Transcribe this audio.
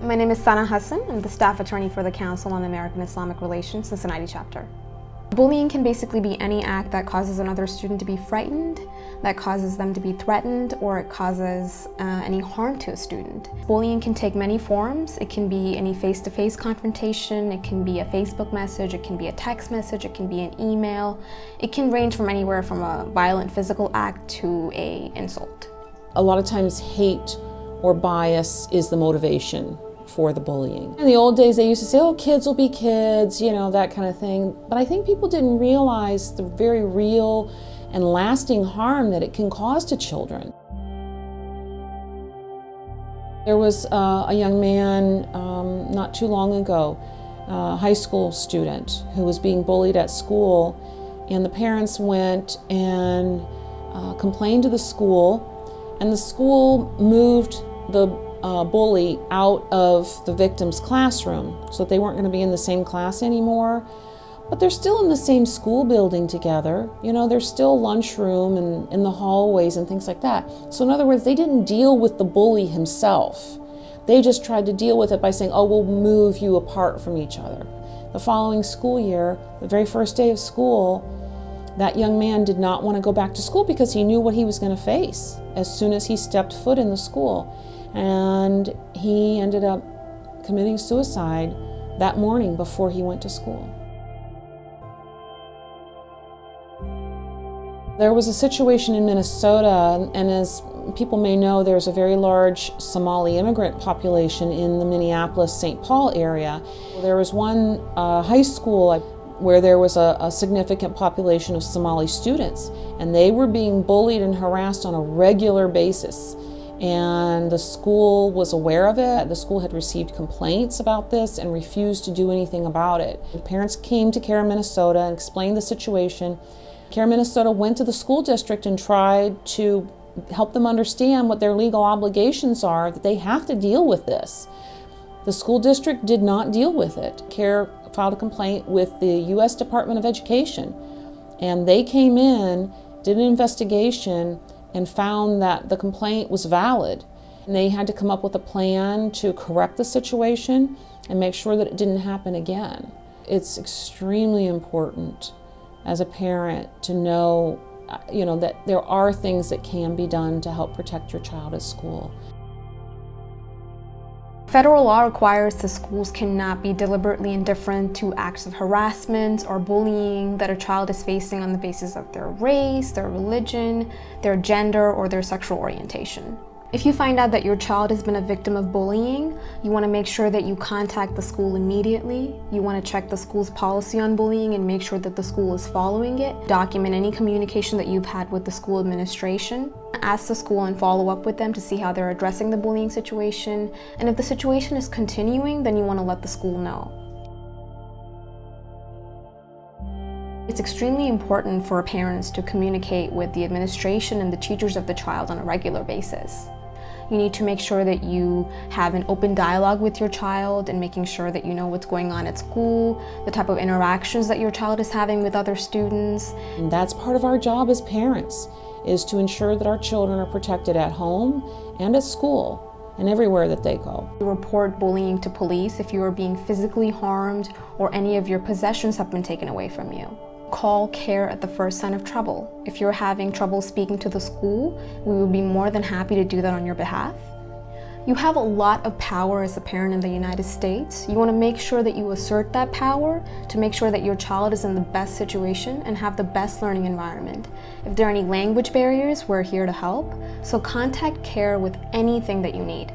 My name is Sana Hassan. I'm the staff attorney for the Council on American Islamic Relations, Cincinnati chapter. Bullying can basically be any act that causes another student to be frightened, that causes them to be threatened, or it causes any harm to a student. Bullying can take many forms. It can be any face-to-face confrontation, it can be a Facebook message, it can be a text message, it can be an email. It can range from anywhere from a violent physical act to an insult. A lot of times hate or bias is the motivation for the bullying. In the old days they used to say, oh, kids will be kids, you know, that kind of thing. But I think people didn't realize the very real and lasting harm that it can cause to children. There was a young man not too long ago, a high school student, who was being bullied at school, and the parents went and complained to the school, and the school moved the bully out of the victim's classroom so that they weren't going to be in the same class anymore. But they're still in the same school building together. You know, there's still lunchroom and in the hallways and things like that. So in other words, they didn't deal with the bully himself. They just tried to deal with it by saying, oh, we'll move you apart from each other. The following school year, the very first day of school, that young man did not want to go back to school because he knew what he was going to face as soon as he stepped foot in the school. And he ended up committing suicide that morning before he went to school. There was a situation in Minnesota, and as people may know, there's a very large Somali immigrant population in the Minneapolis-St. Paul area. There was one high school where there was a significant population of Somali students, and they were being bullied and harassed on a regular basis. And the school was aware of it. The school had received complaints about this and refused to do anything about it. The parents came to CAIR Minnesota and explained the situation. CAIR Minnesota went to the school district and tried to help them understand what their legal obligations are, that they have to deal with this. The school district did not deal with it. CAIR filed a complaint with the U.S. Department of Education, and they came in, did an investigation, and found that the complaint was valid. And they had to come up with a plan to correct the situation and make sure that it didn't happen again. It's extremely important as a parent to know, that there are things that can be done to help protect your child at school. Federal law requires the schools cannot be deliberately indifferent to acts of harassment or bullying that a child is facing on the basis of their race, their religion, their gender, or their sexual orientation. If you find out that your child has been a victim of bullying, you want to make sure that you contact the school immediately. You want to check the school's policy on bullying and make sure that the school is following it. Document any communication that you've had with the school administration. Ask the school and follow up with them to see how they're addressing the bullying situation. And if the situation is continuing, then you want to let the school know. It's extremely important for parents to communicate with the administration and the teachers of the child on a regular basis. You need to make sure that you have an open dialogue with your child and making sure that you know what's going on at school, the type of interactions that your child is having with other students. And that's part of our job as parents, is to ensure that our children are protected at home and at school and everywhere that they go. You report bullying to police if you are being physically harmed or any of your possessions have been taken away from you. Call CAIR at the first sign of trouble. If you're having trouble speaking to the school, we would be more than happy to do that on your behalf. You have a lot of power as a parent in the United States. You want to make sure that you assert that power to make sure that your child is in the best situation and have the best learning environment. If there are any language barriers, we're here to help. So contact CAIR with anything that you need.